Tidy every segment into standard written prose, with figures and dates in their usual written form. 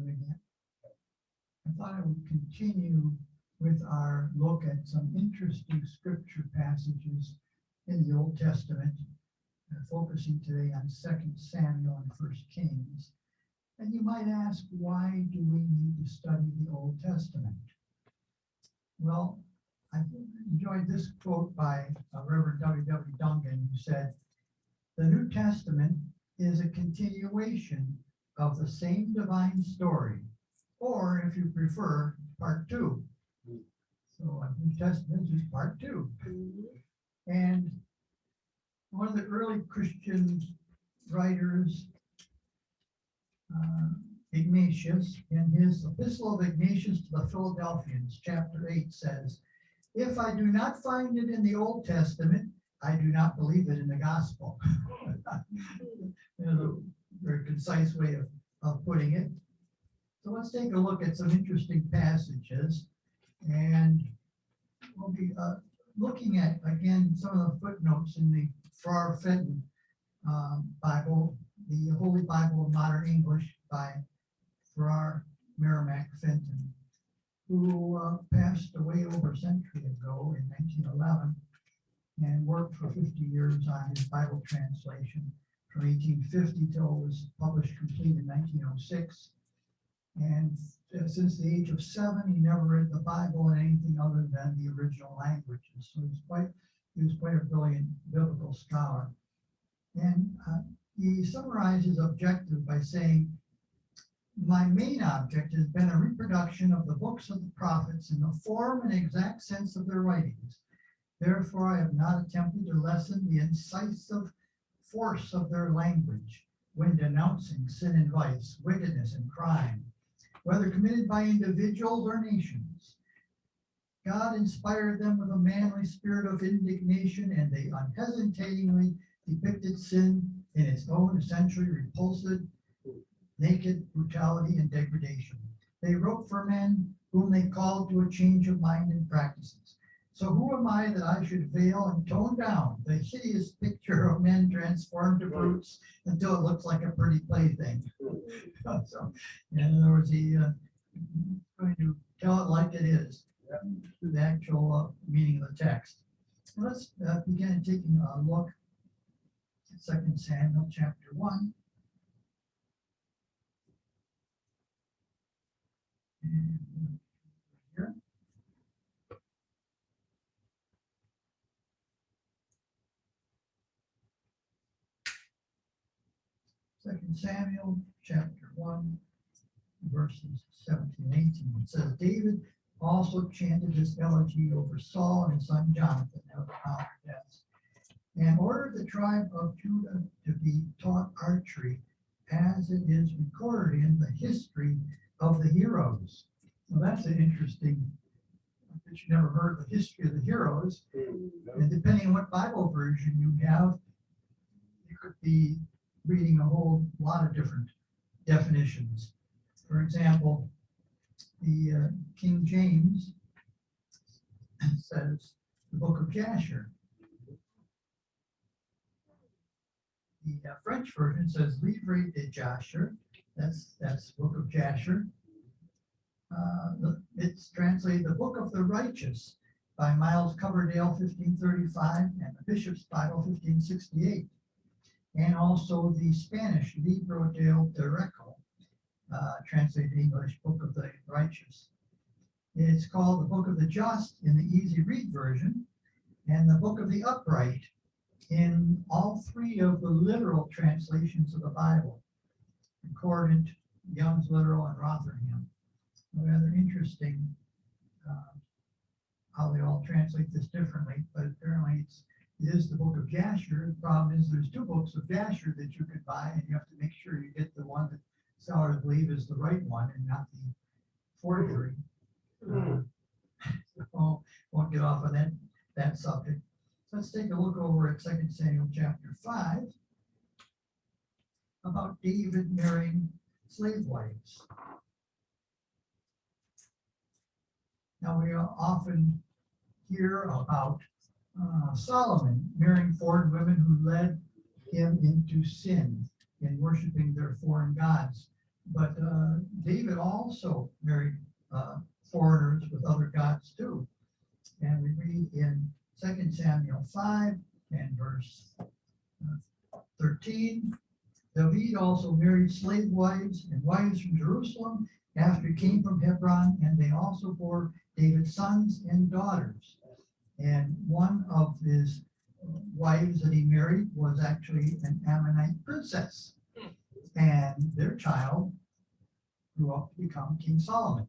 again. I thought I would continue with our look at some interesting scripture passages in the Old Testament, focusing today on 2 Samuel and 1 Kings. And you might ask, why do we need to study the Old Testament? Well, I enjoyed this quote by Reverend W.W. Duncan, who said, "The New Testament is a continuation of the same divine story, or if you prefer, part two." So New Testament is just part two. And one of the early Christian writers, Ignatius, in his Epistle of Ignatius to the Philadelphians, chapter 8, says, "If I do not find it in the Old Testament, I do not believe it in the gospel." A very concise way of putting it. So let's take a look at some interesting passages, and we'll be looking at, again, some of the footnotes in the Farrar Fenton Bible, the Holy Bible of Modern English by Farrar Merrimack Fenton, who passed away over a century ago in 1911 and worked for 50 years on his Bible translation from 1850 till it was published complete in 1906. And since the age of 7, he never read the Bible in anything other than the original languages. So he was quite a brilliant biblical scholar. And he summarized his objective by saying, "My main object has been a reproduction of the books of the prophets in the form and exact sense of their writings. Therefore, I have not attempted to lessen the incisive force of their language when denouncing sin and vice, wickedness and crime, whether committed by individuals or nations. God inspired them with a manly spirit of indignation, and they unhesitatingly depicted sin in its own essentially repulsive, naked brutality and degradation. They wrote for men whom they called to a change of mind and practices. So who am I that I should veil and tone down the hideous picture of men transformed to brutes until it looks like a pretty plaything?" So, in other words, he's going to tell it like it is, through the actual meaning of the text. Let's begin taking a look at 2 Samuel chapter 1. And here. 2 Samuel chapter 1, verses 17 and 18. It says, "David also chanted this elegy over Saul and his son Jonathan, after their deaths, and ordered the tribe of Judah to be taught archery, as it is recorded in the history of the heroes." Well, that's an interesting, I bet you never heard of the history of the heroes. And depending on what Bible version you have, you could be reading a whole lot of different definitions. For example, the King James says the book of Jasher. The French version says Livre de Jasher. That's the book of Jasher. It's translated the Book of the Righteous by Miles Coverdale, 1535, and the Bishop's Bible, 1568. And also the Spanish Libro del Derecho, translated in English, Book of the Righteous. It's called the Book of the Just in the Easy Read version, and the Book of the Upright in all three of the literal translations of the Bible, Concordant, Young's Literal, and Rotherham. Rather interesting how they all translate this differently, but apparently it is the Book of Jasher. The problem is there's two books of Jasher that you could buy, and you have to make sure you get the one that scholars believe is the right one and not the forgery. So won't get off of that subject. So let's take a look over at 2 Samuel chapter 5 about David marrying slave wives. Now we often hear about Solomon marrying foreign women who led him into sin in worshiping their foreign gods. But David also married foreigners with other gods too. And we read in 2 Samuel 5 and verse 13, David also married slave wives and wives from Jerusalem after he came from Hebron, and they also bore David's sons and daughters. And one of his wives that he married was actually an Ammonite princess. And their child grew up to become King Solomon.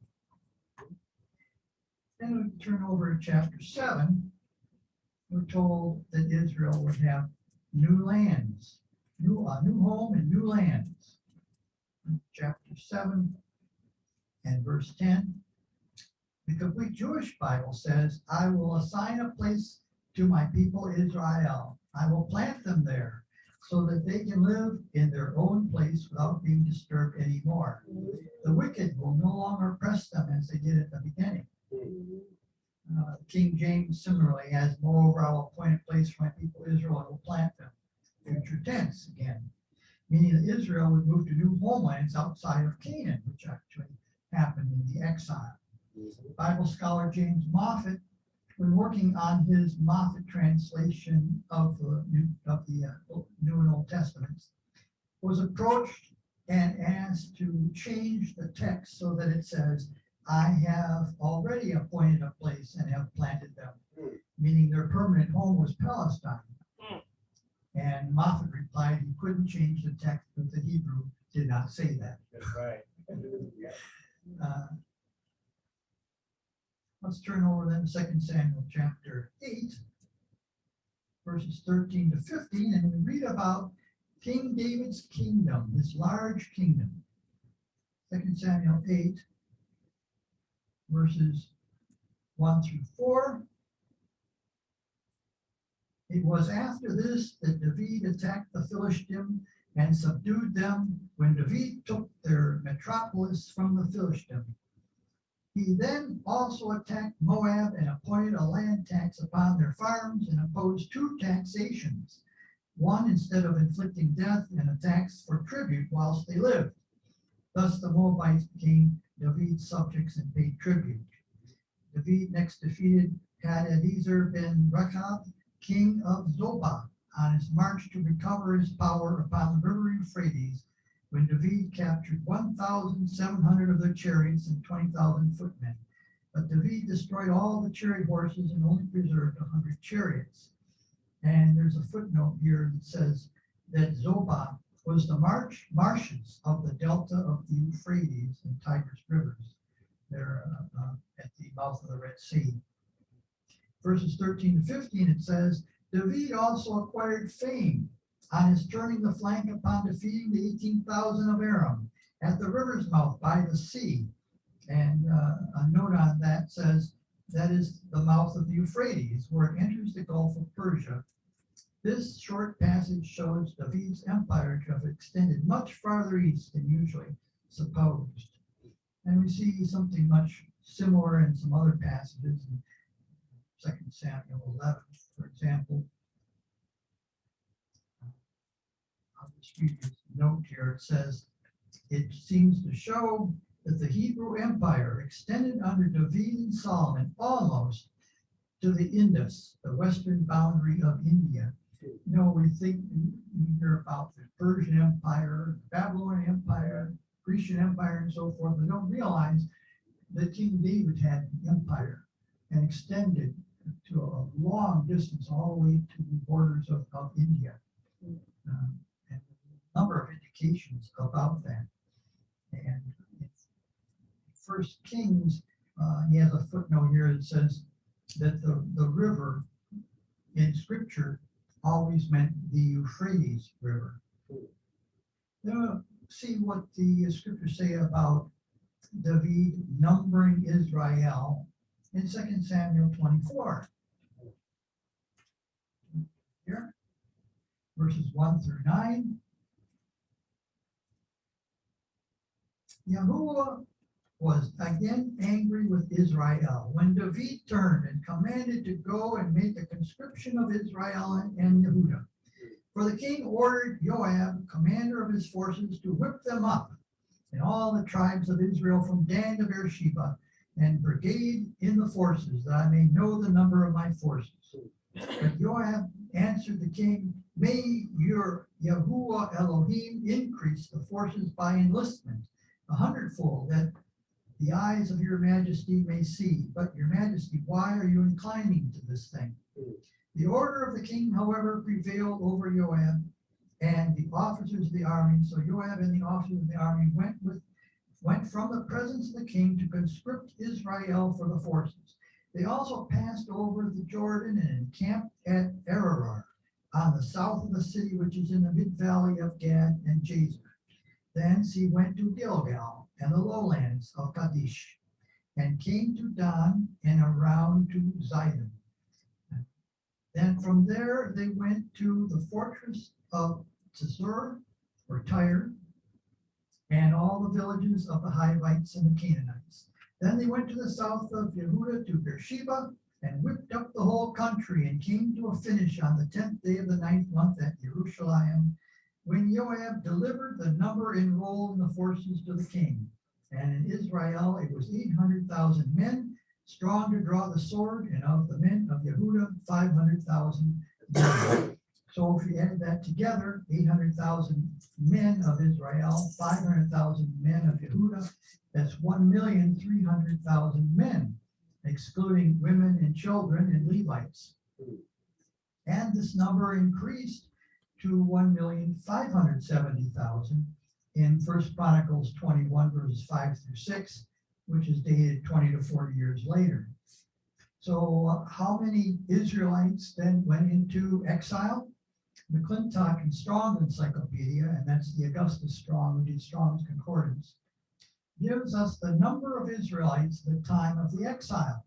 Then we turn over to chapter 7. We're told that Israel would have new lands, new home and new lands. Chapter 7 and verse 10. The complete Jewish Bible says, I will assign a place to my people Israel. I will plant them there so that they can live in their own place without being disturbed anymore. The wicked will no longer oppress them as they did at the beginning. King James similarly has, moreover, I will appoint a place for my people Israel and will plant them. Future tense again, meaning that Israel would move to new homelands outside of Canaan, which actually happened in the exile. Bible scholar James Moffat, when working on his Moffat translation of the New and Old Testaments, was approached and asked to change the text so that it says, I have already appointed a place and have planted them, meaning their permanent home was Palestine. And Moffat replied he couldn't change the text, but the Hebrew did not say that. That's right. Let's turn over then to 2 Samuel chapter 8, verses 13 to 15, and we read about King David's kingdom, this large kingdom. 2 Samuel 8, verses 1 through 4. It was after this that David attacked the Philistine and subdued them when David took their metropolis from the Philistine. He then also attacked Moab and appointed a land tax upon their farms and imposed 2 taxations, one instead of inflicting death and a tax for tribute whilst they lived. Thus the Moabites became David's subjects and paid tribute. David next defeated Hadadezer ben Rechab, king of Zobah, on his march to recover his power upon the river Euphrates, when David captured 1,700 of their chariots and 20,000 footmen. But David destroyed all the chariot horses and only preserved 100 chariots. And there's a footnote here that says that Zobah was the marshes of the delta of the Euphrates and Tigris rivers. They're at the mouth of the Red Sea. Verses 13 to 15, it says, David also acquired fame on his turning the flank upon defeating the 18,000 of Aram at the river's mouth by the sea. And a note on that says that is the mouth of the Euphrates, where it enters the Gulf of Persia. This short passage shows David's empire to have extended much farther east than usually supposed. And we see something much similar in some other passages in 2 Samuel 11, for example. I'll just read this note here. It says, it seems to show that the Hebrew Empire extended under David and Solomon almost to the Indus, the western boundary of India. You know, we hear about the Persian Empire, the Babylonian Empire, Grecian Empire, and so forth. We don't realize that King David had an empire and extended to a long distance all the way to the borders of India. And a number of indications about that. And in First Kings, he has a footnote here that says that the river in Scripture always meant the Euphrates River. Now, see what the Scriptures say about David numbering Israel in 2 Samuel 24. Here, verses 1 through 9. Yahuwah was again angry with Israel when David turned and commanded to go and make a conscription of Israel and Yehudah. For the king ordered Joab, commander of his forces, to whip them up. and all the tribes of Israel from Dan to Beersheba, and brigade in the forces, that I may know the number of my forces. But Joab answered the king, may your Yahuwah Elohim increase the forces by enlistment 100-fold, that the eyes of your majesty may see. But your majesty, why are you inclining to this thing? The order of the king, however, prevailed over Joab and the officers of the army. So Joab and the officers of the army went from the presence of the king to conscript Israel for the forces. They also passed over the Jordan and encamped at Ararar on the south of the city, which is in the mid-valley of Gad and Jazer. Thence he went to Gilgal and the lowlands of Kadesh, and came to Dan and around to Zidon. Then from there they went to the fortress of Tzur, or Tyre, and all the villages of the Hivites and the Canaanites. Then they went to the south of Yehudah to Beersheba, and whipped up the whole country, and came to a finish on the 10th day of the 9th month at Jerusalem, when Joab delivered the number enrolled in the forces to the king. And in Israel it was 800,000 men, strong to draw the sword, and of the men of Yehudah 500,000 men. So if you add that together, 800,000 men of Israel, 500,000 men of Yehudah, that's 1,300,000 men, excluding women and children and Levites. And this number increased to 1,570,000 in 1 Chronicles 21, verses 5 through 6, which is dated 20 to 40 years later. So how many Israelites then went into exile? McClintock and Strong's Encyclopedia, and that's the Augustus Strong, who did Strong's Concordance, gives us the number of Israelites at the time of the exile.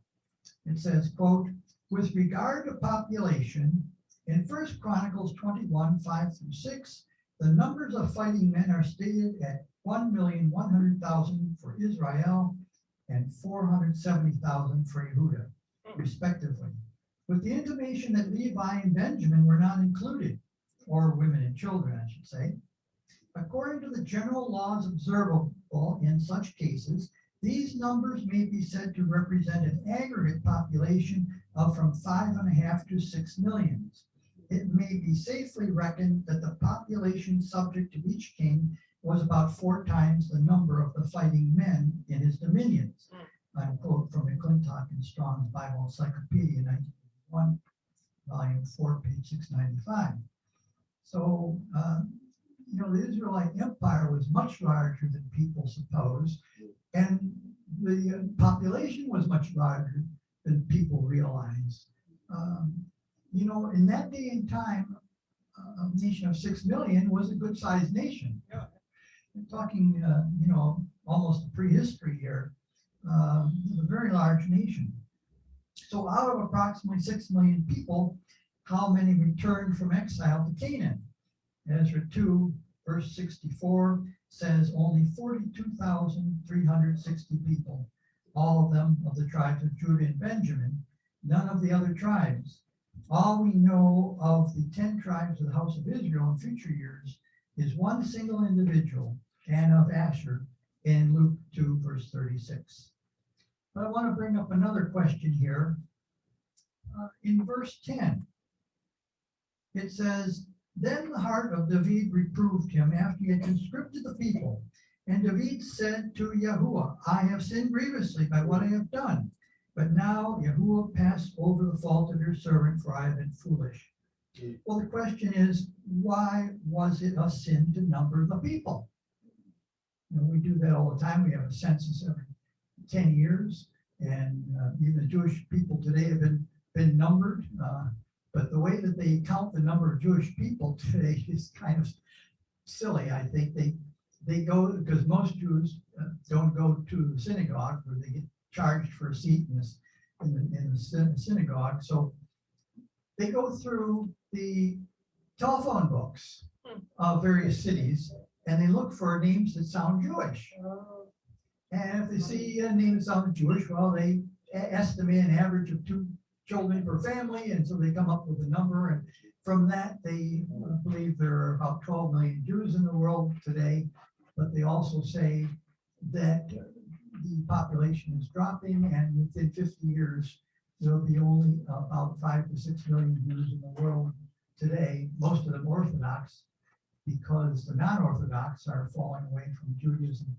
It says, quote, with regard to population, in 1 Chronicles 21, 5 through 6, the numbers of fighting men are stated at 1,100,000 for Israel and 470,000 for Yehudah, respectively, with the intimation that Levi and Benjamin were not included, or women and children, I should say. According to the general laws observable in such cases, these numbers may be said to represent an aggregate population of from 5.5 to 6 million. It may be safely reckoned that the population subject to each king was about 4 times the number of the fighting men in his dominions. Unquote from McClintock and Strong's Bible Encyclopedia, 1951, volume 4, page 695. So, the Israelite Empire was much larger than people suppose, and the population was much larger than people realize. In that day and time, a nation of 6 million was a good-sized nation. Yeah. We're talking, almost prehistory here. A very large nation. So out of approximately 6 million people, how many returned from exile to Canaan? Ezra 2, verse 64 says only 42,360 people, all of them of the tribes of Judah and Benjamin, none of the other tribes. All we know of the 10 tribes of the house of Israel in future years is one single individual, and of Asher, in Luke 2, verse 36. But I want to bring up another question here. In verse 10, it says, then the heart of David reproved him after he had conscripted the people. And David said to Yahuwah, I have sinned grievously by what I have done. But now Yahuwah pass over the fault of your servant, for I have been foolish. Well, the question is, why was it a sin to number the people? We do that all the time. We have a census every 10 years, and even Jewish people today have been numbered. But the way that they count the number of Jewish people today is kind of silly. I think they go, because most Jews don't go to the synagogue, where they get charged for a seat in the synagogue. So they go through the telephone books of various cities, and they look for names that sound Jewish. And if they see a name that sounds Jewish, well, they estimate an average of 2 children per family, and so they come up with a number. And from that, they believe there are about 12 million Jews in the world today. but they also say that the population is dropping, and within 50 years, there'll be only about 5 to 6 million Jews in the world today, most of them Orthodox, because the non-Orthodox are falling away from Judaism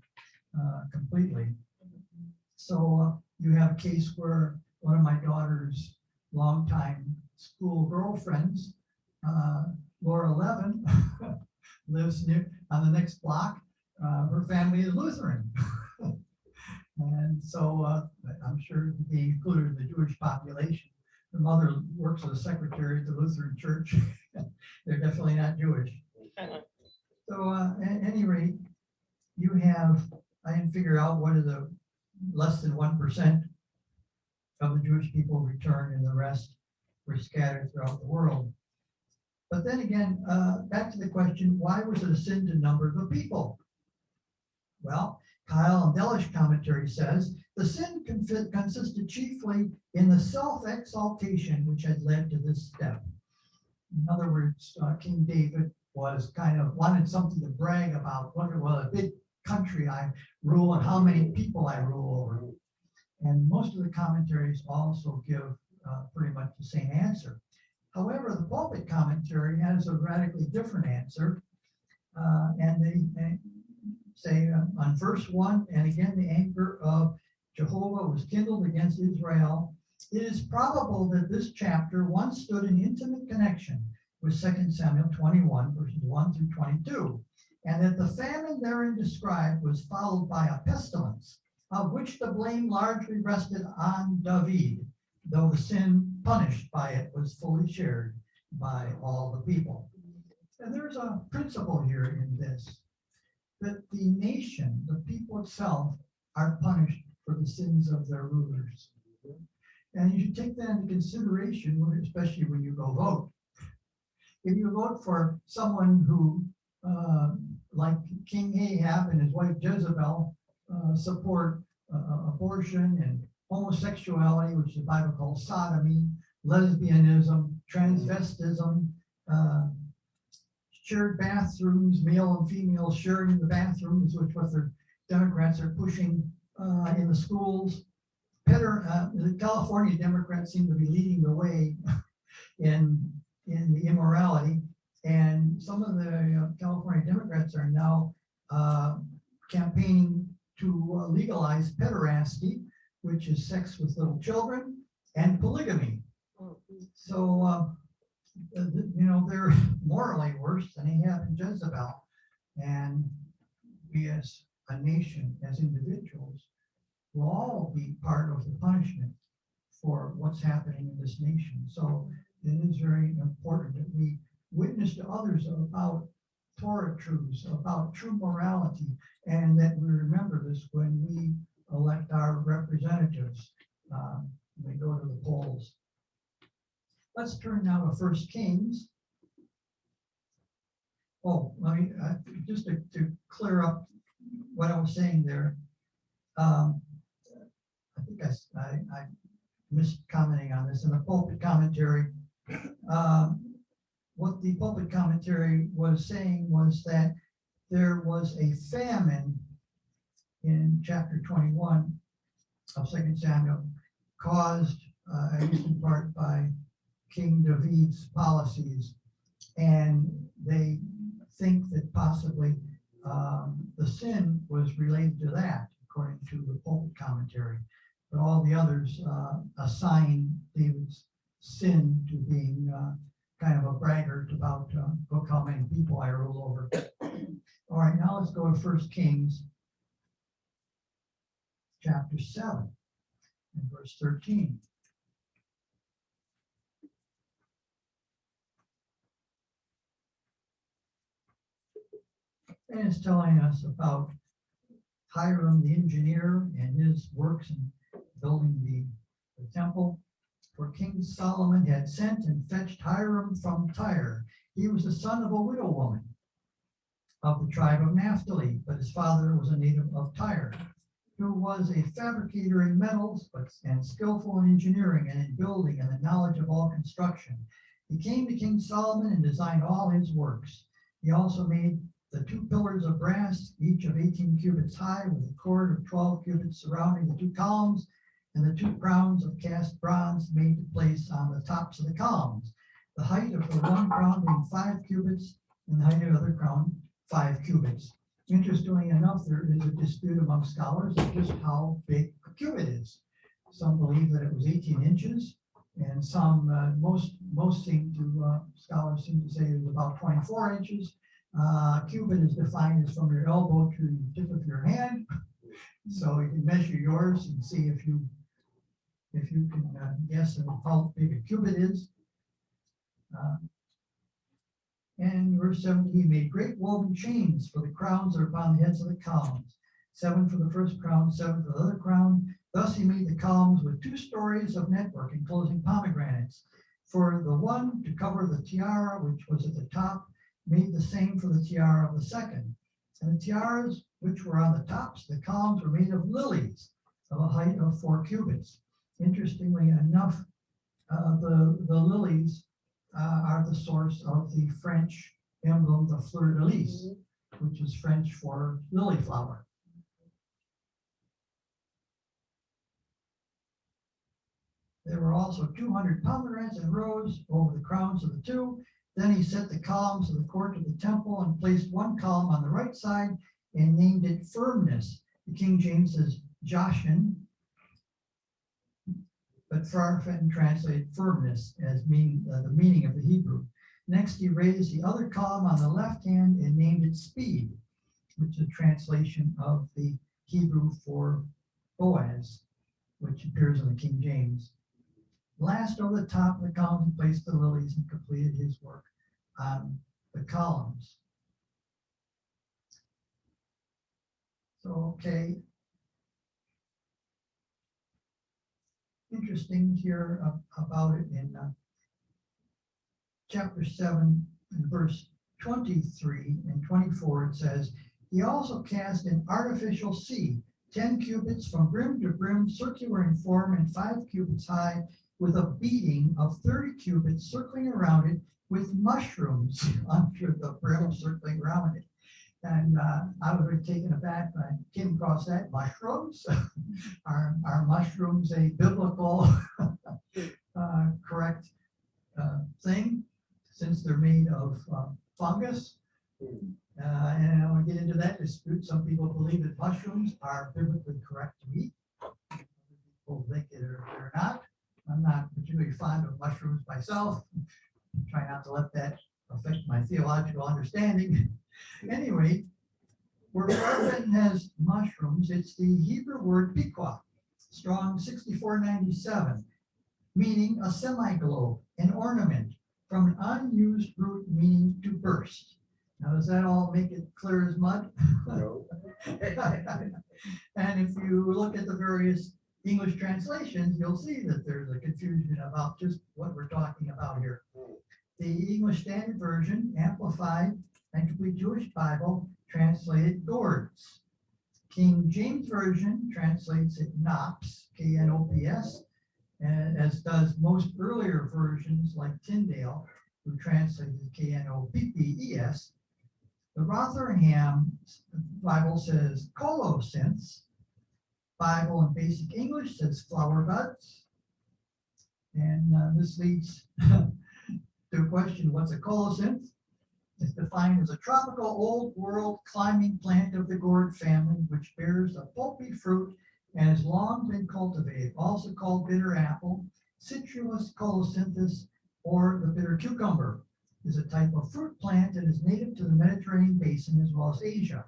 completely. So you have a case where one of my daughter's longtime school girlfriends, Laura Levin, lives near on the next block. Her family is Lutheran. And so I'm sure to be included in the Jewish population. Her mother works as a secretary at the Lutheran Church. They're definitely not Jewish. So at any rate, you have, I didn't figure out what are the less than 1% of the Jewish people returned, and the rest were scattered throughout the world. But then again, back to the question, why was it a sin to number the people? Well, Kyle Andelish commentary says, the sin consisted chiefly in the self-exaltation which had led to this step. In other words, King David was kind of wanted something to brag about. Look at what a big country I rule and how many people I rule over. And most of the commentaries also give pretty much the same answer. However, the pulpit commentary has a radically different answer. And they say on verse 1, and again the anger of Jehovah was kindled against Israel. It is probable that this chapter once stood in intimate connection with 2 Samuel 21, verses 1 through 22, and that the famine therein described was followed by a pestilence, of which the blame largely rested on David, though the sin punished by it was fully shared by all the people. And there's a principle here in this, that the nation, the people itself, are punished for the sins of their rulers. And you should take that into consideration, especially when you go vote. If you vote for someone who, like King Ahab and his wife Jezebel, support abortion and homosexuality, which the Bible calls sodomy, lesbianism, transvestism, shared bathrooms, male and female sharing the bathrooms, which what the Democrats are pushing in the schools. The California Democrats seem to be leading the way in the immorality, and some of the California Democrats are now campaigning to legalize pederasty, which is sex with little children, and polygamy. So, they're morally worse than Ahab and Jezebel. And we as a nation, as individuals, will all be part of the punishment for what's happening in this nation. So it is very important that we witness to others about Torah truths, about true morality, and that we remember this when we elect our representatives, when we go to the polls. Let's turn now to 1 Kings. Oh, let me, just to clear up what I was saying there. I think I missed commenting on this in the pulpit commentary. What the pulpit commentary was saying was that there was a famine in chapter 21 of 2 Samuel, caused in part by King David's policies, and they think that possibly the sin was related to that, according to the pulpit commentary. But all the others assign David's sin to being kind of a braggart about look how many people I rule over. All right, now let's go to 1 Kings chapter 7 and verse 13. And it's telling us about Hiram the engineer and his works in building the temple. For King Solomon had sent and fetched Hiram from Tyre. He was the son of a widow woman of the tribe of Naphtali, but his father was a native of Tyre, who was a fabricator in metals and skillful in engineering and in building and the knowledge of all construction. He came to King Solomon and designed all his works. He also made The 2 pillars of brass, each of 18 cubits high, with a cord of 12 cubits surrounding the 2 columns, and the 2 crowns of cast bronze made to place on the tops of the columns. The height of the one crown being 5 cubits, and the height of the other crown 5 cubits. Interestingly enough, there is a dispute among scholars of just how big a cubit is. Some believe that it was 18 inches, and some, most scholars seem to say it was about 24 inches. Cubit is defined as from your elbow to the tip of your hand. So you can measure yours and see if you can guess how big a cubit is. And verse 17, he made great woven chains for the crowns that are upon the heads of the columns. 7 for the first crown, 7 for the other crown. Thus he made the columns with 2 stories of network enclosing pomegranates. For the one to cover the tiara, which was at the top, made the same for the tiara of the second. And the tiaras, which were on the tops, the columns were made of lilies of a height of 4 cubits. Interestingly enough, the lilies are the source of the French emblem, the fleur de lis, which is French for lily flower. There were also 200 pomegranates in rows over the crowns of the 2. Then he set the columns of the court of the temple and placed one column on the right side and named it Firmness. The King James says Joshin, but Farfan translated firmness as meaning the meaning of the Hebrew. Next, he raised the other column on the left hand and named it Speed, which is a translation of the Hebrew for Boaz, which appears in the King James. Last, over the top of the column, he placed the lilies and completed his work on the columns. So, okay. Interesting here about it in chapter 7, in verse 23 and 24, it says, he also cast an artificial sea, 10 cubits from brim to brim, circular in form and 5 cubits high, with a beading of 30 cubits circling around it with mushrooms under the brim circling around it. And I was really taken aback when I came across that. Mushrooms? Are mushrooms a biblical correct thing, since they're made of fungus? And I want to get into that dispute. Some people believe that mushrooms are biblically correct to eat. People think they're not. I'm not particularly fond of mushrooms myself. Try not to let that affect my theological understanding. Anyway, where Farfan has mushrooms, it's the Hebrew word piqua, Strong 6497, meaning a semi-globe, an ornament, from an unused root meaning to burst. Now, does that all make it clear as mud? No. And if you look at the various English translations, you'll see that there's a confusion about just what we're talking about here. The English Standard Version, Amplified, and Complete Jewish Bible translated gourds. King James Version translates it knops, K-N-O-P-S, and as does most earlier versions like Tyndale, who translated K-N-O-P-P-E-S. The Rotherham Bible says colocynths. Bible in Basic English says flower buds. And this leads to a question, what's a colocynth? It's defined as a tropical old world climbing plant of the gourd family, which bears a pulpy fruit and has long been cultivated, also called bitter apple, Citrus colocynthus, or the bitter cucumber. Is a type of fruit plant that is native to the Mediterranean basin as well as Asia.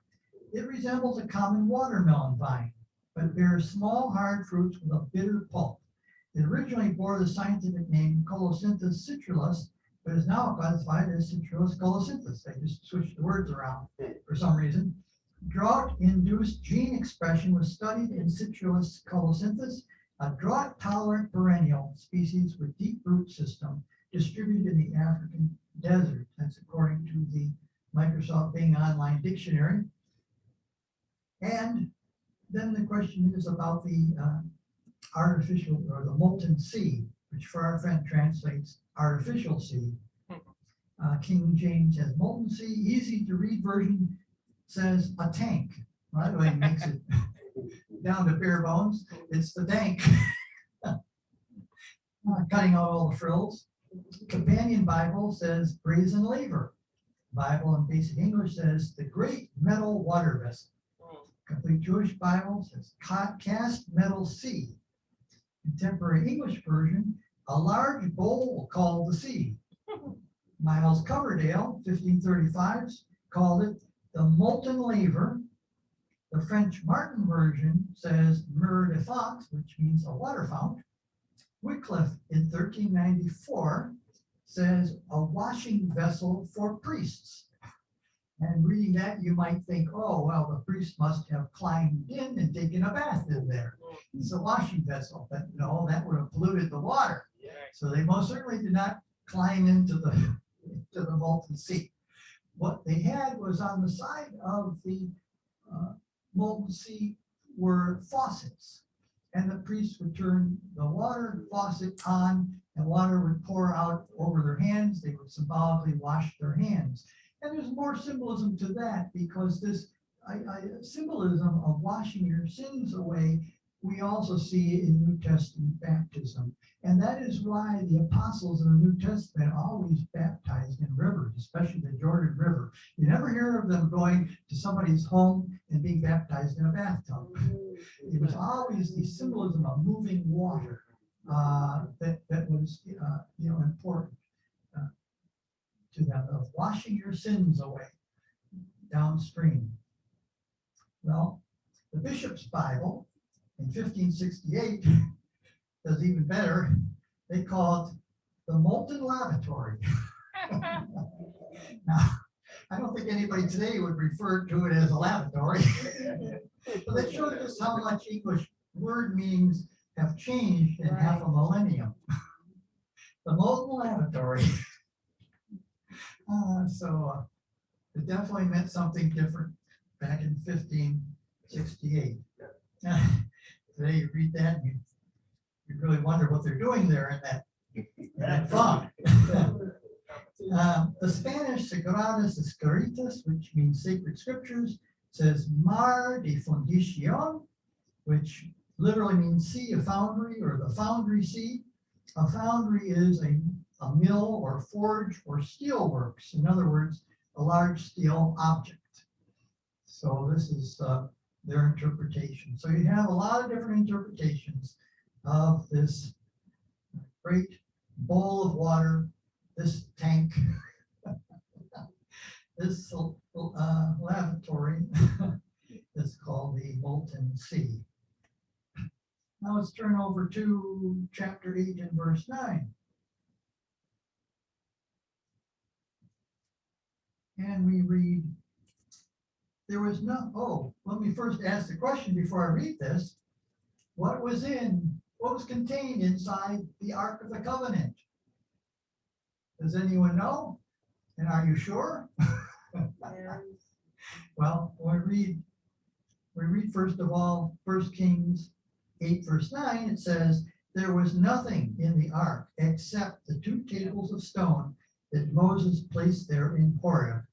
It resembles a common watermelon vine, but bears small hard fruits with a bitter pulp. It originally bore the scientific name Colocynthus citrulus, but is now classified as Citrus colocynthus. They just switched the words around for some reason. Drought-induced gene expression was studied in Citrus colocynthus, a drought-tolerant perennial species with deep root system distributed in the African desert. That's according to the Microsoft Bing Online Dictionary. And then the question is about the artificial or the molten sea, which Farfan translates artificial sea. King James has molten sea. Easy to read version says a tank. By the way, it makes it down to bare bones. It's the tank. Cutting out all the frills. Companion Bible says brazen laver. Bible in Basic English says the great metal water vessel. Complete Jewish Bible says cast metal sea. Contemporary English version, a large bowl called the sea. Miles Coverdale, 1535s, called it the molten laver. The French Martin version says mer de font, which means a water fount. Wycliffe in 1394 says a washing vessel for priests. And reading that, you might think, oh, well, the priest must have climbed in and taken a bath in there. It's a washing vessel, but no, that would have polluted the water. So they most certainly did not climb into the molten sea. What they had was on the side of the molten sea were faucets. And the priests would turn the water faucet on and water would pour out over their hands. They would symbolically wash their hands. And there's more symbolism to that because this symbolism of washing your sins away, we also see in New Testament baptism. And that is why the apostles in the New Testament always baptized in rivers, especially the Jordan River. You never hear of them going to somebody's home and being baptized in a bathtub. It was always the symbolism of moving water that was important to them, of washing your sins away downstream. Well, the Bishop's Bible in 1568 does even better. They call it the molten lavatory. Now, I don't think anybody today would refer to it as a lavatory. But that shows us how much English word meanings have changed in half a millennium. The molten lavatory. It definitely meant something different back in 1568. Today you read that and you really wonder what they're doing there in that font. The Spanish Sagradas Escritas, which means sacred scriptures, says mar de fundición, which literally means sea, a foundry, or the foundry sea. A foundry is a mill or forge or steel works. In other words, a large steel object. So this is their interpretation. So you have a lot of different interpretations of this great bowl of water, this tank, this lavatory is called the molten sea. Now let's turn over to chapter 8 and verse 9. And we read, there was no, let me first ask the question before I read this. What was contained inside the Ark of the Covenant? Does anyone know? And are you sure? Well, we read first of all, 1 Kings 8 verse 9, it says, there was nothing in the ark except the 2 tables of stone that Moses placed there in Horeb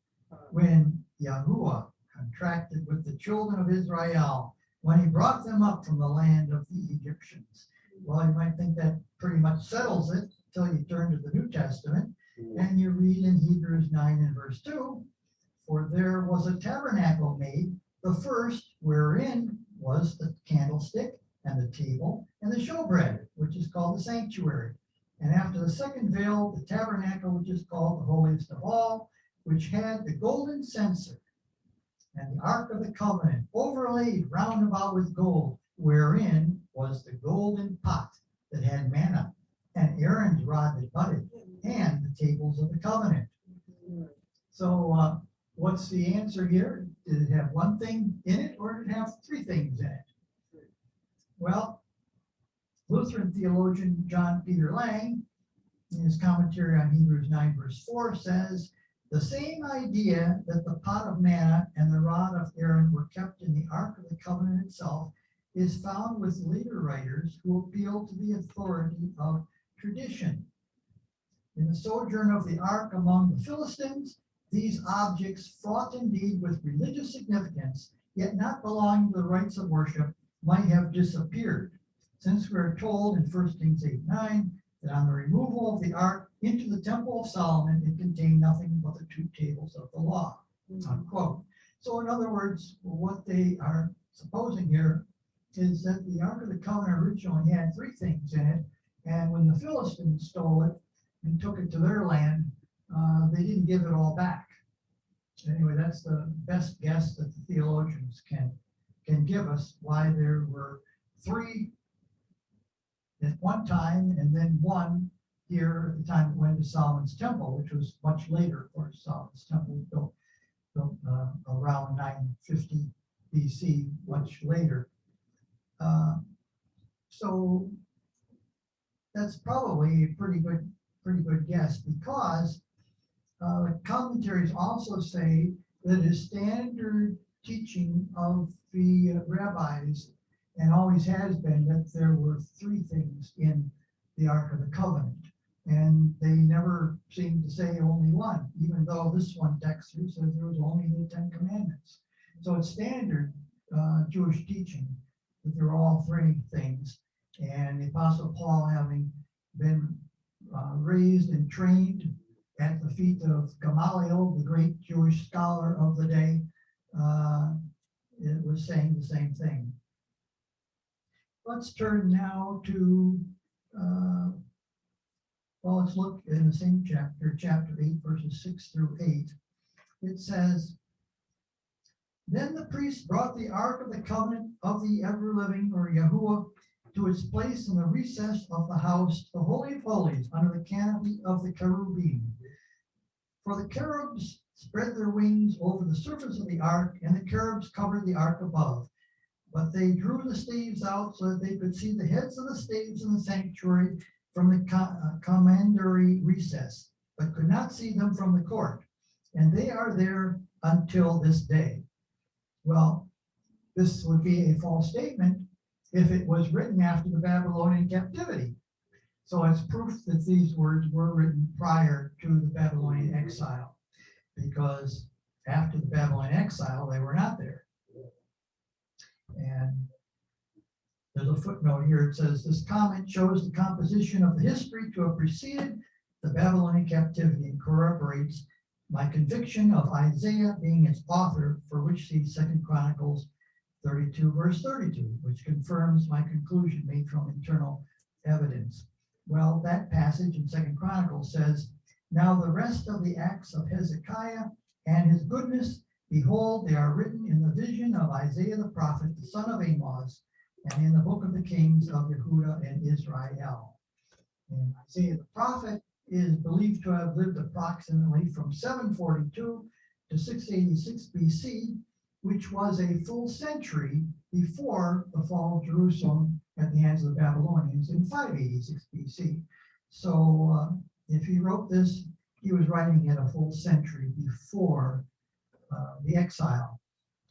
when Yahuwah contracted with the children of Israel when he brought them up from the land of the Egyptians. Well, you might think that pretty much settles it until you turn to the New Testament and you read in Hebrews 9 and verse 2, for there was a tabernacle made, the first wherein was the candlestick and the table and the showbread, which is called the sanctuary. And after the second veil, the tabernacle, which is called the holiest of all, which had the golden censer and the ark of the covenant overlaid round about with gold, wherein was the golden pot that had manna, and Aaron's rod that budded, and the tables of the covenant. So what's the answer here? Did it have one thing in it, or did it have 3 things in it? Well, Lutheran theologian John Peter Lang, in his commentary on Hebrews 9 verse 4, says, the same idea that the pot of manna and the rod of Aaron were kept in the Ark of the Covenant itself is found with later writers who appeal to the authority of tradition. In the sojourn of the ark among the Philistines, these objects, fraught indeed with religious significance, yet not belonging to the rites of worship, might have disappeared, since we are told in 1 Kings 8:9 that on the removal of the ark into the temple of Solomon, it contained nothing but the 2 tables of the law, unquote. So in other words, what they are supposing here is that the Ark of the Covenant originally had 3 things in it, and when the Philistines stole it and took it to their land, they didn't give it all back. Anyway, that's the best guess that the theologians can give us, why there were 3 at one time, and then 1 here at the time it went to Solomon's temple, which was much later. Of course, Solomon's temple was built around 950 BC, much later. So that's probably a pretty good guess, because commentaries also say that a standard teaching of the rabbis, and always has been, that there were 3 things in the Ark of the Covenant, and they never seem to say only 1, even though this one text here says there was only the 10 commandments. So it's standard Jewish teaching that there are all 3 things, and the Apostle Paul, having been raised and trained at the feet of Gamaliel, the great Jewish scholar of the day, it was saying the same thing. Let's turn now to, let's look in the same chapter, chapter 8, verses 6 through 8. It says, "Then the priest brought the Ark of the Covenant of the ever-living, or Yahuwah, to its place in the recess of the house, the Holy of Holies, under the canopy of the cherubim. For the cherubs spread their wings over the surface of the ark, and the cherubs covered the ark above. But they drew the staves out so that they could see the heads of the staves in the sanctuary from the commandery recess, but could not see them from the court. And they are there until this day." Well, this would be a false statement if it was written after the Babylonian captivity. So it's proof that these words were written prior to the Babylonian exile, because after the Babylonian exile, they were not there. And there's a footnote here. It says, "This comment shows the composition of the history to have preceded the Babylonian captivity and corroborates my conviction of Isaiah being its author, for which see 2 Chronicles 32, verse 32, which confirms my conclusion made from internal evidence." Well, that passage in 2 Chronicles says, "Now the rest of the acts of Hezekiah and his goodness, behold, they are written in the vision of Isaiah the prophet, the son of Amos, and in the book of the kings of Yehuda and Israel." And Isaiah the prophet is believed to have lived approximately from 742 to 686 BC, which was a full century before the fall of Jerusalem at the hands of the Babylonians in 586 BC. So if he wrote this, he was writing it a full century before the exile.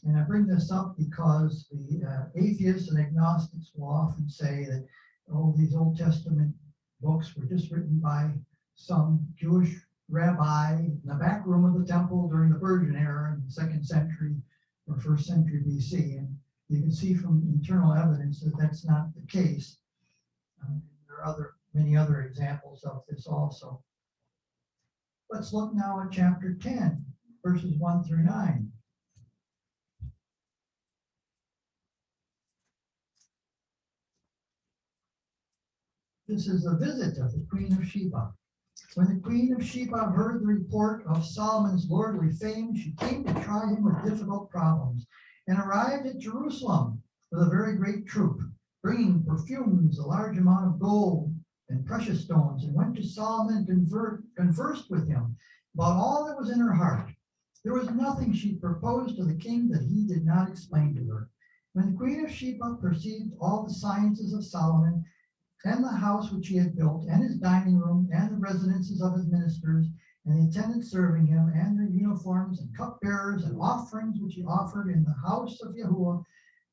And I bring this up because the atheists and agnostics will often say that, oh, these Old Testament books were just written by some Jewish rabbi in the back room of the temple during the Virgin era in the 2nd century or 1st century BC. And you can see from internal evidence that that's not the case. There are many other examples of this also. Let's look now at chapter 10, verses 1 through 9. This is a visit of the Queen of Sheba. When the Queen of Sheba heard the report of Solomon's lordly fame, she came to try him with difficult problems, and arrived at Jerusalem with a very great troop, bringing perfumes, a large amount of gold, and precious stones, and went to Solomon and conversed with him about all that was in her heart. There was nothing she proposed to the king that he did not explain to her. When the Queen of Sheba perceived all the sciences of Solomon, and the house which he had built, and his dining room, and the residences of his ministers, and the attendants serving him, and their uniforms, and cupbearers, and offerings which he offered in the house of Yahuwah,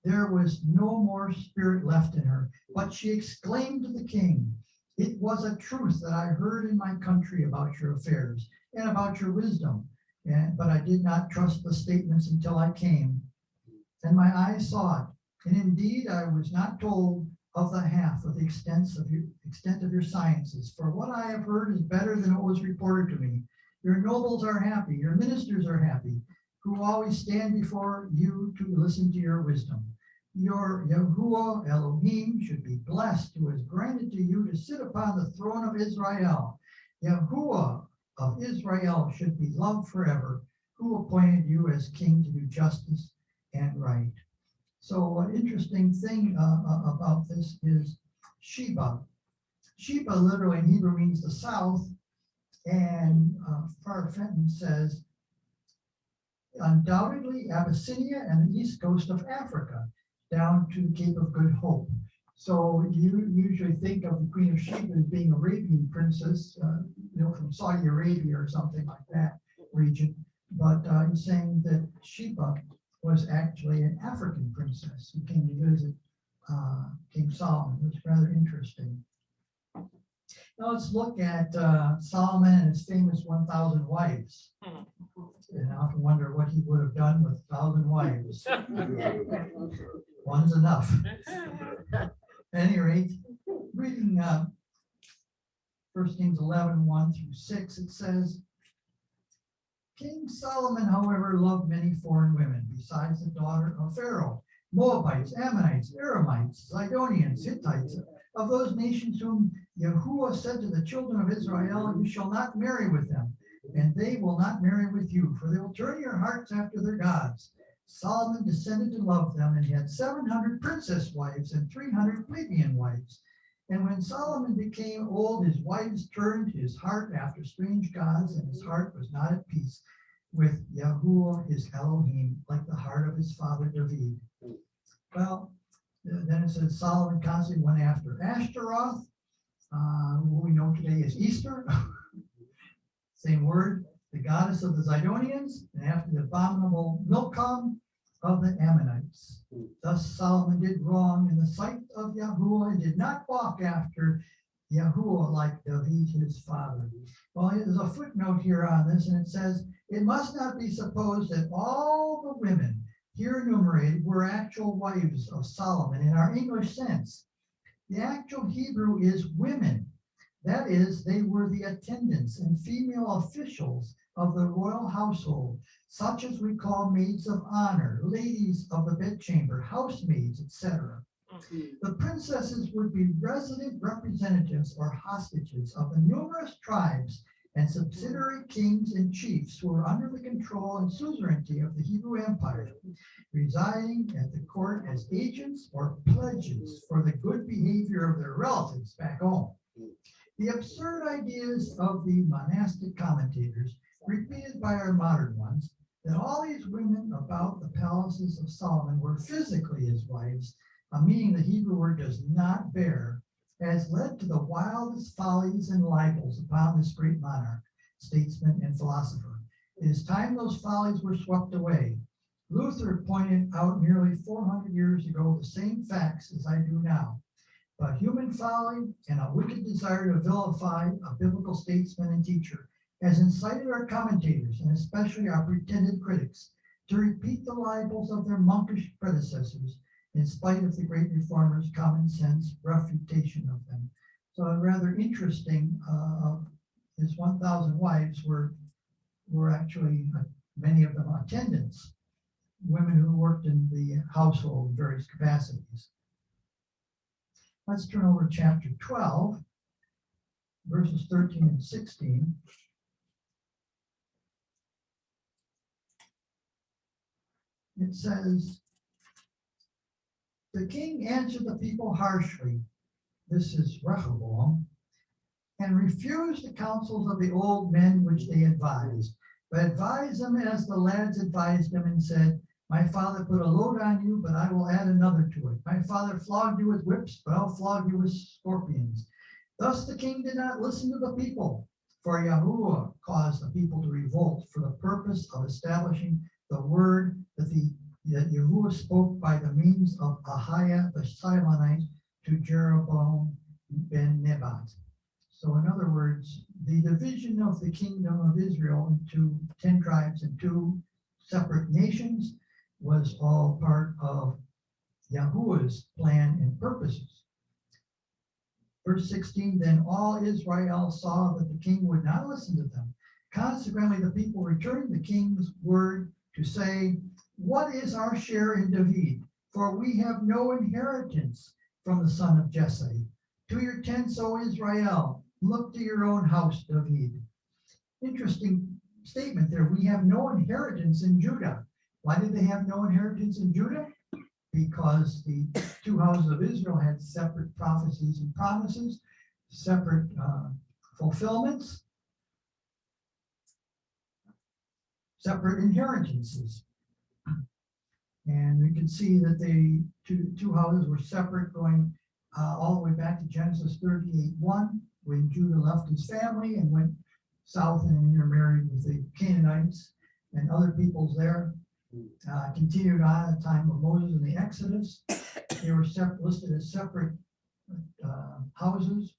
there was no more spirit left in her. But she exclaimed to the king, It was a truth that I heard in my country about your affairs and about your wisdom, but I did not trust the statements until I came, and my eyes saw it. And indeed, I was not told of the half of the extent of your sciences. For what I have heard is better than what was reported to me. Your nobles are happy, your ministers are happy, who always stand before you to listen to your wisdom. Your Yahuwah Elohim should be blessed, who has granted to you to sit upon the throne of Israel. Yahuwah of Israel should be loved forever, who appointed you as king to do justice and right. So an interesting thing about this is Sheba. Sheba literally in Hebrew means the south, and Father Fenton says, undoubtedly Abyssinia and the east coast of Africa, down to the Cape of Good Hope. So you usually think of the Queen of Sheba as being Arabian princess, from Saudi Arabia or something like that region. But he's saying that Sheba was actually an African princess who came to visit King Solomon. It was rather interesting. Now let's look at Solomon and his famous 1,000 wives. And I often wonder what he would have done with 1,000 wives. One's enough. At any rate, reading 1 Kings 11, 1 through 6, it says, King Solomon, however, loved many foreign women, besides the daughter of Pharaoh, Moabites, Ammonites, Aramites, Zidonians, Hittites, of those nations whom Yahuwah said to the children of Israel, you shall not marry with them, and they will not marry with you, for they will turn your hearts after their gods. Solomon descended to love them, and he had 700 princess wives and 300 plebeian wives. And when Solomon became old, his wives turned his heart after strange gods, and his heart was not at peace with Yahuwah, his Elohim, like the heart of his father David. Well, then it says Solomon constantly went after Ashtaroth, who we know today as Easter, same word, the goddess of the Zidonians, and after the abominable Milcom of the Ammonites. Thus Solomon did wrong in the sight of Yahuwah and did not walk after Yahuwah like David his father. Well, there's a footnote here on this, and it says, it must not be supposed that all the women here enumerated were actual wives of Solomon in our English sense. The actual Hebrew is women. That is, they were the attendants and female officials of the royal household, such as we call maids of honor, ladies of the bedchamber, housemaids, etc. The princesses would be resident representatives or hostages of the numerous tribes and subsidiary kings and chiefs who were under the control and suzerainty of the Hebrew Empire, residing at the court as agents or pledges for the good behavior of their relatives back home. The absurd ideas of the monastic commentators, repeated by our modern ones, that all these women about the palaces of Solomon were physically his wives, a meaning the Hebrew word does not bear, has led to the wildest follies and libels upon this great monarch, statesman, and philosopher. It is time those follies were swept away. Luther pointed out nearly 400 years ago the same facts as I do now. But human folly and a wicked desire to vilify a biblical statesman and teacher has incited our commentators, and especially our pretended critics, to repeat the libels of their monkish predecessors, in spite of the great reformers' common sense refutation of them. So rather interesting, his 1,000 wives were actually, many of them attendants, women who worked in the household in various capacities. Let's turn over to chapter 12, verses 13 and 16. It says, the king answered the people harshly, this is Rehoboam, and refused the counsels of the old men which they advised, but advised them as the lads advised them, and said, my father put a load on you, but I will add another to it. My father flogged you with whips, but I'll flog you with scorpions. Thus the king did not listen to the people, for Yahuwah caused the people to revolt for the purpose of establishing the word that Yahuwah spoke by the means of Ahiah the Silonite to Jeroboam ben Nebat. So in other words, the division of the kingdom of Israel into 10 tribes and 2 separate nations was all part of Yahuwah's plan and purposes. Verse 16, then all Israel saw that the king would not listen to them. Consequently, the people returned the king's word to say, what is our share in David? For we have no inheritance from the son of Jesse. To your tents, O Israel, look to your own house, David. Interesting statement there. We have no inheritance in Judah. Why did they have no inheritance in Judah? Because the 2 houses of Israel had separate prophecies and promises, separate fulfillments, separate inheritances. And we can see that the two houses were separate, going all the way back to Genesis 38:1, when Judah left his family and went south and intermarried with the Canaanites and other peoples there. Continued on at the time of Moses and the Exodus. They were listed as separate houses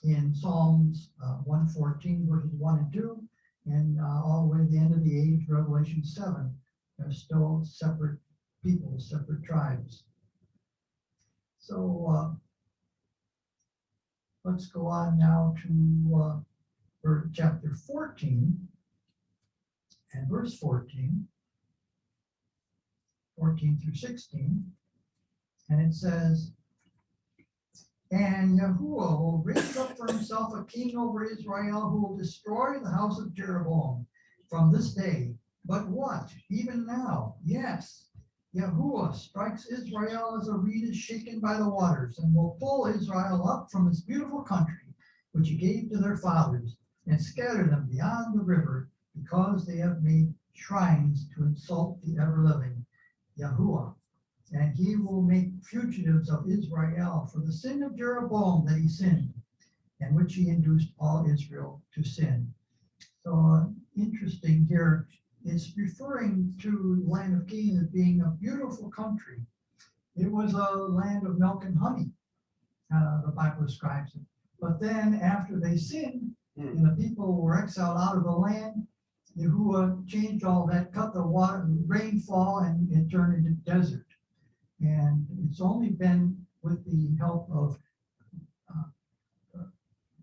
in Psalms 114, verses 1 and 2, and all the way to the end of the age, Revelation 7. They're still separate people, separate tribes. So let's go on now to chapter 14 and verse 14 through 16, and it says, and Yahuwah will raise up for himself a king over Israel who will destroy the house of Jeroboam from this day. But what? Even now? Yes. Yahuwah strikes Israel as a reed is shaken by the waters, and will pull Israel up from its beautiful country, which he gave to their fathers, and scatter them beyond the river, because they have made shrines to insult the ever-living Yahuwah. And he will make fugitives of Israel for the sin of Jeroboam that he sinned, and which he induced all Israel to sin. So interesting here, it's referring to the land of Canaan as being a beautiful country. It was a land of milk and honey, the Bible describes it. But then after they sinned, and the people were exiled out of the land, Yahuwah changed all that, cut the water, rainfall, and it turned into desert. And it's only been with the help of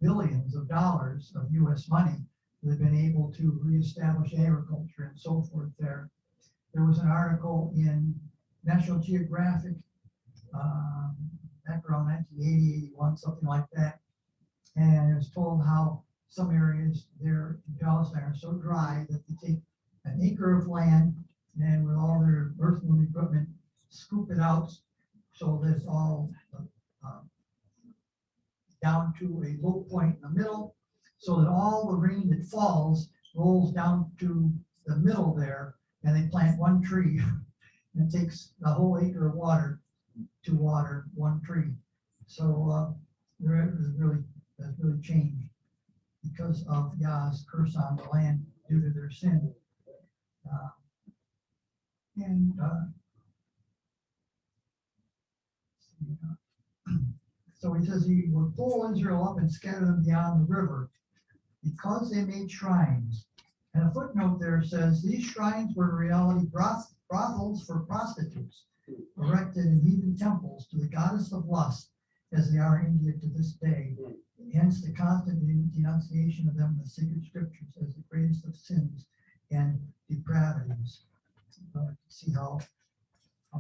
billions of dollars of U.S. money they've been able to reestablish agriculture and so forth there. There was an article in National Geographic back around 1980, 81, something like that, and it was told how some areas there in Palestine are so dry that they take an acre of land and with all their earthmoving equipment, scoop it out so that it's all down to a low point in the middle, so that all the rain that falls rolls down to the middle there, and they plant one tree. And it takes a whole acre of water to water one tree. So that's really changed because of Yah's curse on the land due to their sin. So he says he will pull Israel up and scatter them beyond the river because they made shrines. And a footnote there says these shrines were in reality brothels for prostitutes, erected in heathen temples to the goddess of lust, as they are in India to this day. Hence the constant denunciation of them in the sacred scriptures as the greatest of sins and depravities. See how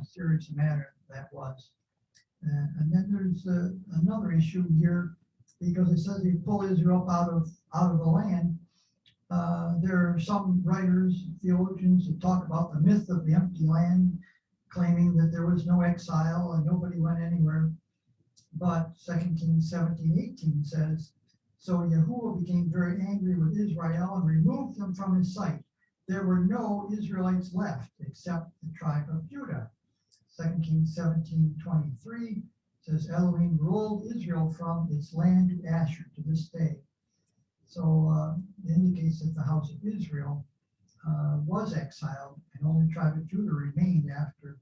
serious a matter that was. And then there's another issue here, because it says he pulled Israel up out of the land. There are some writers, theologians, that talk about the myth of the empty land, claiming that there was no exile and nobody went anywhere. But 2 Kings 17:18 says, so Yahuwah became very angry with Israel and removed them from his sight. There were no Israelites left except the tribe of Judah. 2 Kings 17:23 says Elohim ruled Israel from its land to Asher to this day. So it indicates that the house of Israel was exiled, and only tribe of Judah remained after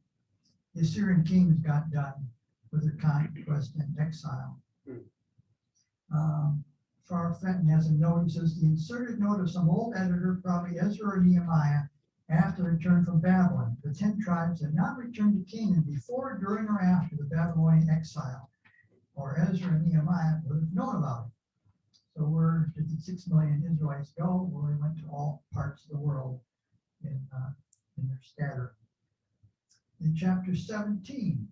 the Assyrian kings got done with their conquest and exile. Farrar Fenton has a note. He says the inserted note of some old editor, probably Ezra or Nehemiah, after the return from Babylon. The 10 tribes had not returned to Canaan before, during, or after the Babylonian exile, or Ezra and Nehemiah would have known about it. So where did the 6 million Israelites go? Well, they went to all parts of the world in their scatter. In chapter 17,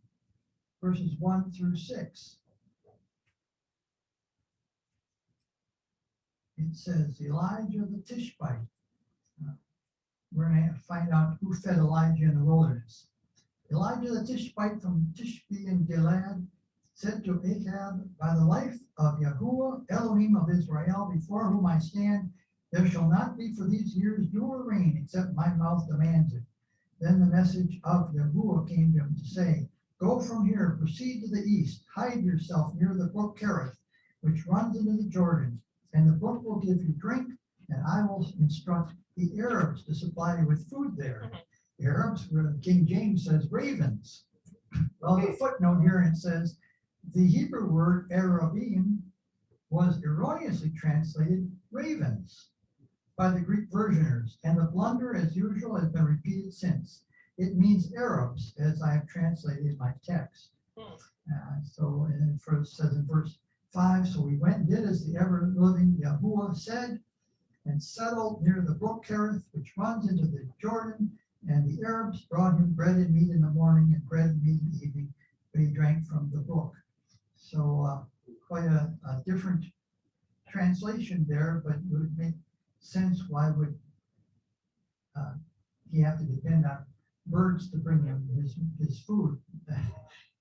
verses 1 through 6, it says, Elijah the Tishbite. We're going to find out who fed Elijah in the wilderness. Elijah the Tishbite from Tishbe in Gilead said to Ahab, by the life of Yahuwah, Elohim of Israel, before whom I stand, there shall not be for these years dew or rain, except my mouth demands it. Then the message of Yahuwah came to him to say, go from here, proceed to the east, hide yourself near the brook Kerith, which runs into the Jordan, and the brook will give you drink, and I will instruct the Arabs to supply you with food there. The Arabs, where King James says ravens. Well, the footnote here, it says, the Hebrew word Arabim was erroneously translated ravens by the Greek versioners, and the blunder, as usual, has been repeated since. It means Arabs, as I have translated my text. So it first says in verse 5, so we went and did as the ever-living Yahuwah said, and settled near the brook Kerith, which runs into the Jordan, and the Arabs brought him bread and meat in the morning and bread and meat in the evening, but he drank from the brook. So quite a different translation there, but it would make sense. Why would he have to depend on birds to bring him his food?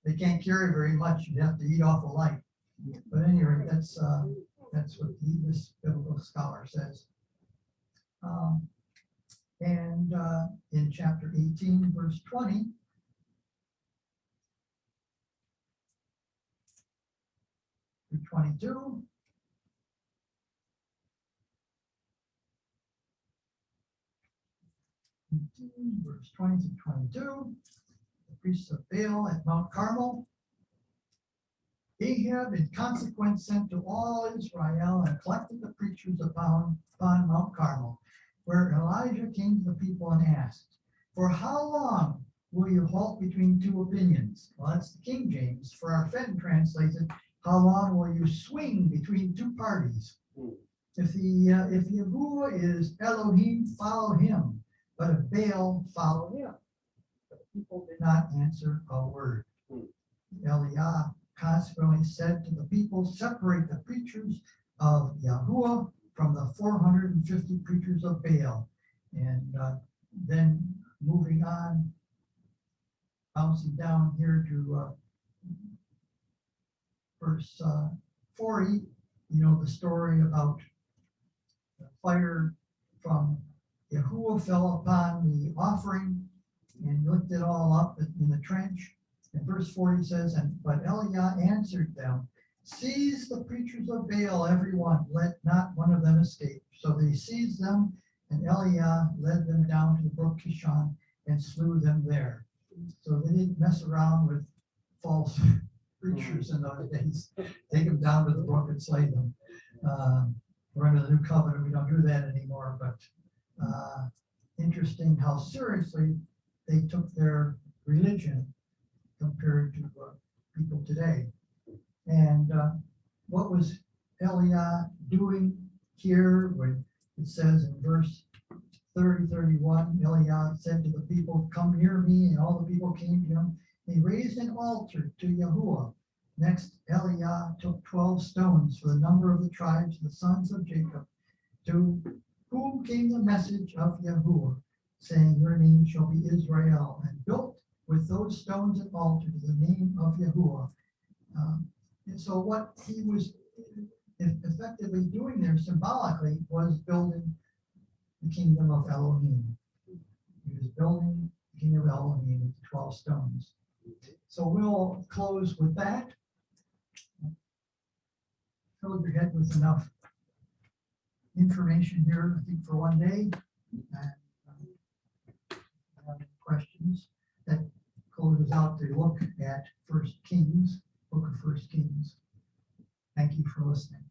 They can't carry very much. You'd have to eat awful light. But anyway, that's what this biblical scholar says. And in chapter 18, verse 20, through 22, verse 20 to 22, the priests of Baal at Mount Carmel. Ahab in consequence sent to all Israel and collected the preachers upon Mount Carmel, where Elijah came to the people and asked, for how long will you halt between two opinions? Well, that's the King James. For our Fenton translates it, how long will you swing between two parties? If Yahuwah is Elohim, follow him. But if Baal, follow him. But the people did not answer a word. Eliah consequently said to the people, separate the preachers of Yahuwah from the 450 preachers of Baal. And then moving on, bouncing down here to verse 40, you know the story about the fire from Yahuwah fell upon the offering and licked it all up in the trench. And verse 40 says, but Eliah answered them, seize the preachers of Baal, every one, let not one of them escape. So they seized them, and Eliah led them down to the brook Kishon and slew them there. So they didn't mess around with false preachers in those days. Take them down to the brook and slay them. We're under the new covenant, we don't do that anymore, but interesting how seriously they took their religion compared to people today. And what was Eliah doing here when it says in verse 31, Eliah said to the people, come near me, and all the people came to him. He raised an altar to Yahuwah. Next, Eliah took 12 stones for the number of the tribes of the sons of Jacob, to whom came the message of Yahuwah, saying, your name shall be Israel, and built with those stones an altar to the name of Yahuwah. And so what he was effectively doing there symbolically was building the kingdom of Elohim. He was building the kingdom of Elohim with the 12 stones. So we'll close with that. Fill your head with enough information here, I think, for one day. And questions. That closes out the look at First Kings, book of First Kings. Thank you for listening.